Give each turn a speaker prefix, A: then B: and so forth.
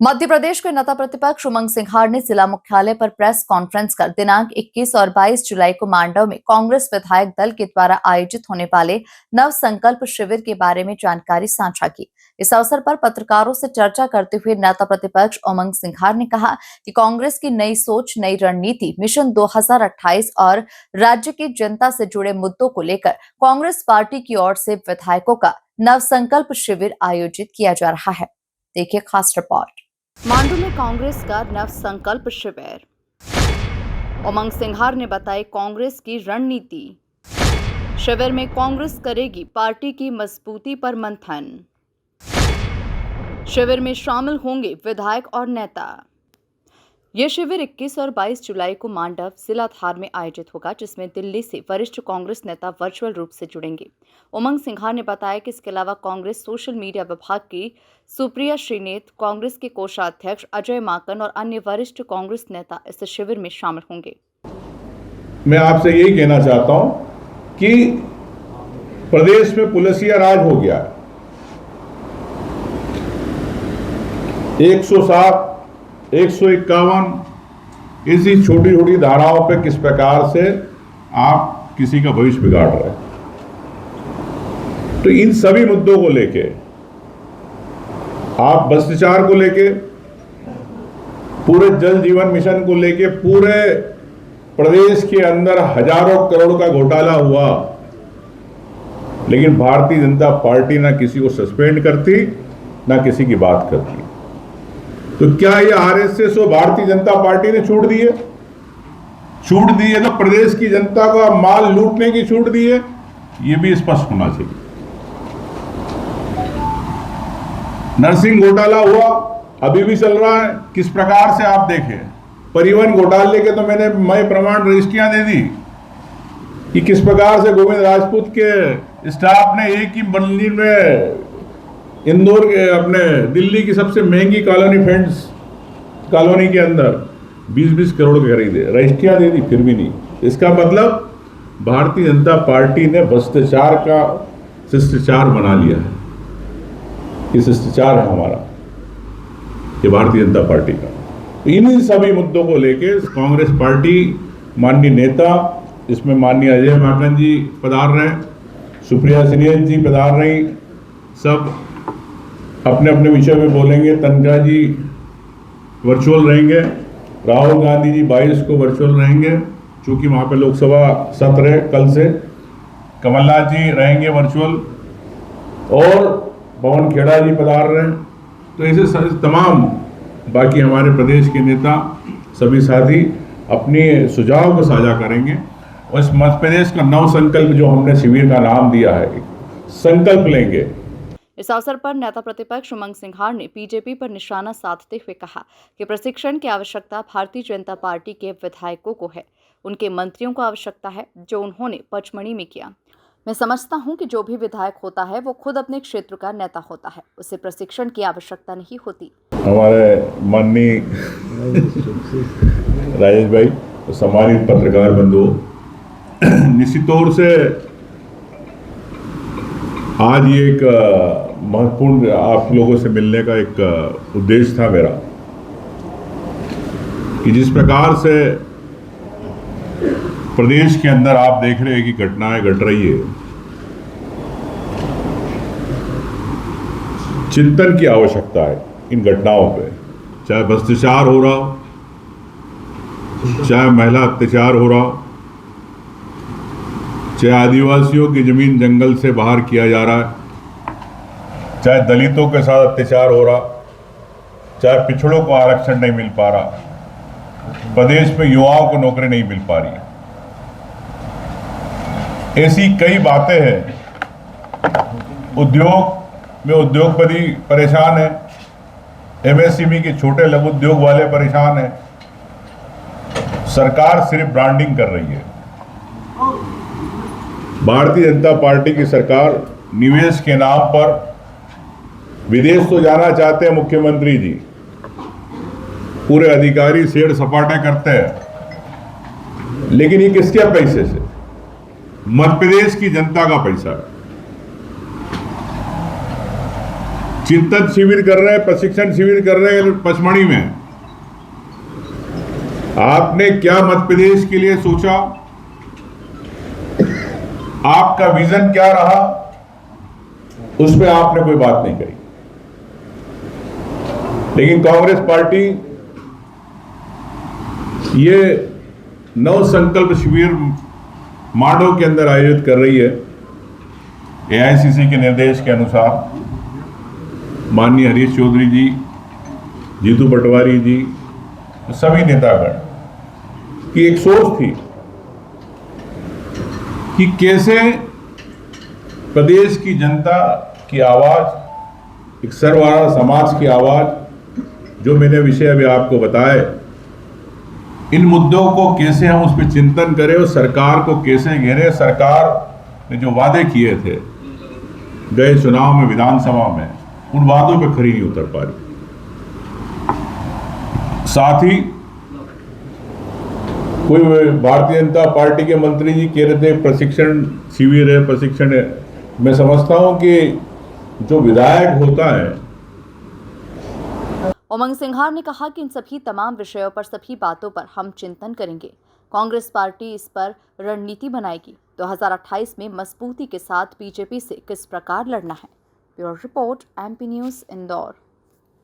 A: मध्य प्रदेश के नेता प्रतिपक्ष उमंग सिंघार ने जिला मुख्यालय पर प्रेस कॉन्फ्रेंस कर दिनांक 21 और 22 जुलाई को मांडव में कांग्रेस विधायक दल के द्वारा आयोजित होने वाले नव संकल्प शिविर के बारे में जानकारी साझा की। इस अवसर पर पत्रकारों से चर्चा करते हुए नेता प्रतिपक्ष उमंग सिंघार ने कहा कि कांग्रेस की नई सोच, नई रणनीति, मिशन 2028 और राज्य की जनता से जुड़े मुद्दों को लेकर कांग्रेस पार्टी की ओर से विधायकों का नव संकल्प शिविर आयोजित किया जा रहा है। देखिए खास रिपोर्ट। मांडू में कांग्रेस का नव संकल्प शिविर। उमंग सिंघार ने बताई कांग्रेस की रणनीति। शिविर में कांग्रेस करेगी पार्टी की मजबूती पर मंथन। शिविर में शामिल होंगे विधायक और नेता। यह शिविर 21 और 22 जुलाई को मांडव जिला धार में आयोजित होगा, जिसमें दिल्ली से वरिष्ठ कांग्रेस नेता वर्चुअल रूप से जुड़ेंगे। उमंग सिंघार ने बताया कि इसके अलावा कांग्रेस सोशल मीडिया विभाग की सुप्रिया श्रीनेत, कांग्रेस के कोषाध्यक्ष अजय माकन और अन्य वरिष्ठ कांग्रेस नेता इस शिविर में शामिल होंगे।
B: मैं आपसे यही कहना चाहता हूं कि प्रदेश में पुलिसिया राज हो गया। 107, 151 ऐसी छोटी छोटी धाराओं पे किस प्रकार से आप किसी का भविष्य बिगाड़ रहे हैं। तो इन सभी मुद्दों को लेके, आप भ्रष्टाचार को लेके, पूरे जल जीवन मिशन को लेके, पूरे प्रदेश के अंदर हजारों करोड़ का घोटाला हुआ, लेकिन भारतीय जनता पार्टी ना किसी को सस्पेंड करती, ना किसी की बात करती। तो क्या ये आरएसएस और भारतीय जनता पार्टी ने छूट दी है? छूट दी है तो प्रदेश की जनता का माल लूटने की छूट दी है, ये भी स्पष्ट होना चाहिए। नरसिंह घोटाला हुआ, अभी भी चल रहा है। किस प्रकार से आप देखें, परिवहन घोटाले के तो मैं प्रमाण रजिस्ट्रियां दे दी कि किस प्रकार से गोविंद राजपूत के स्टाफ ने एक ही बंदी में इंदौर के अपने दिल्ली की सबसे महंगी कॉलोनी फ्रेंड्स कॉलोनी के अंदर 20-20 करोड़ के खरीदे, रजिस्ट्रियां दे दी, फिर भी नहीं। इसका मतलब भारतीय जनता पार्टी ने भ्रष्टाचार का शिष्टाचार बना लिया है। ये शिष्टाचार है हमारा, ये भारतीय जनता पार्टी का। इन्हीं सभी मुद्दों को लेके कांग्रेस पार्टी, माननीय नेता, इसमें माननीय अजय माकन जी पधार रहे, सुप्रिया श्रीनेत जी पधार रही, सब अपने अपने विषय में बोलेंगे। तनखा जी वर्चुअल रहेंगे, राहुल गांधी जी 22 को वर्चुअल रहेंगे, चूंकि वहाँ पे लोकसभा सत्र है कल से। कमलनाथ जी रहेंगे वर्चुअल, और पवन खेड़ा जी पधार रहे हैं। तो ऐसे तमाम बाकी हमारे प्रदेश के नेता, सभी साथी अपने सुझाव को साझा करेंगे। और इस मध्य प्रदेश का नव संकल्प, जो हमने शिविर का नाम दिया है, संकल्प लेंगे।
A: इस अवसर पर नेता प्रतिपक्ष उमंग सिंघार ने बीजेपी पर निशाना साधते हुए कहा कि प्रशिक्षण की आवश्यकता भारतीय जनता पार्टी के विधायकों को है, उनके मंत्रियों को आवश्यकता है, जो उन्होंने पचमढ़ी में किया। मैं समझता हूं कि जो भी विधायक होता है वो खुद अपने क्षेत्र का नेता होता है, उसे प्रशिक्षण की आवश्यकता नहीं होती।
B: हमारे माननीय राजेश भाई, सम्मानित पत्रकार बंधुओं, निश्चित तौर से आज ये एक महत्वपूर्ण आप लोगों से मिलने का एक उद्देश्य था मेरा, कि जिस प्रकार से प्रदेश के अंदर आप देख रहे हैं कि घटनाएं घट रही है, चिंतन की आवश्यकता है इन घटनाओं पे। चाहे भ्रष्टाचार हो रहा हो, चाहे महिला अत्याचार हो रहा हो, चाहे आदिवासियों की जमीन जंगल से बाहर किया जा रहा है, चाहे दलितों के साथ अत्याचार हो रहा, चाहे पिछड़ों को आरक्षण नहीं मिल पा रहा, प्रदेश में युवाओं को नौकरी नहीं मिल पा रही, ऐसी कई बातें हैं। उद्योग में उद्योगपति परेशान है, एमएसएमई के छोटे लघु उद्योग वाले परेशान है। सरकार सिर्फ ब्रांडिंग कर रही है। भारतीय जनता पार्टी की सरकार निवेश के नाम पर विदेश तो जाना चाहते हैं मुख्यमंत्री जी, पूरे अधिकारी सेठ सपाटे करते हैं, लेकिन ये किसके पैसे से? मध्य प्रदेश की जनता का पैसा है। चिंतन शिविर कर रहे हैं, प्रशिक्षण शिविर कर रहे हैं पचमढ़ी में। आपने क्या मध्य प्रदेश के लिए सोचा, आपका विजन क्या रहा, उस पर आपने कोई बात नहीं करी। लेकिन कांग्रेस पार्टी ये नव संकल्प शिविर मांडव के अंदर आयोजित कर रही है। एआईसीसी के निर्देश के अनुसार माननीय हरीश चौधरी जी, जीतू पटवारी जी, सभी नेतागण की एक सोच थी कि कैसे प्रदेश की जनता की आवाज, एक सर्वहारा समाज की आवाज, जो मैंने विषय अभी आपको बताए, इन मुद्दों को कैसे हम उस पर चिंतन करें और सरकार को कैसे घेरें। सरकार ने जो वादे किए थे गए चुनाव में, विधानसभा में, उन वादों पे खरी नहीं उतर पा रही। साथ ही कोई भारतीय जनता पार्टी के मंत्री जी कह रहे थे प्रशिक्षण शिविर है, प्रशिक्षण है। मैं समझता हूं कि जो विधायक होता है,
A: उमंग सिंघार ने कहा कि इन सभी तमाम विषयों पर, सभी बातों पर हम चिंतन करेंगे। कांग्रेस पार्टी इस पर रणनीति बनाएगी। 2028 में मजबूती के साथ बीजेपी से किस प्रकार लड़ना है। Bureau report, MP news, Indore.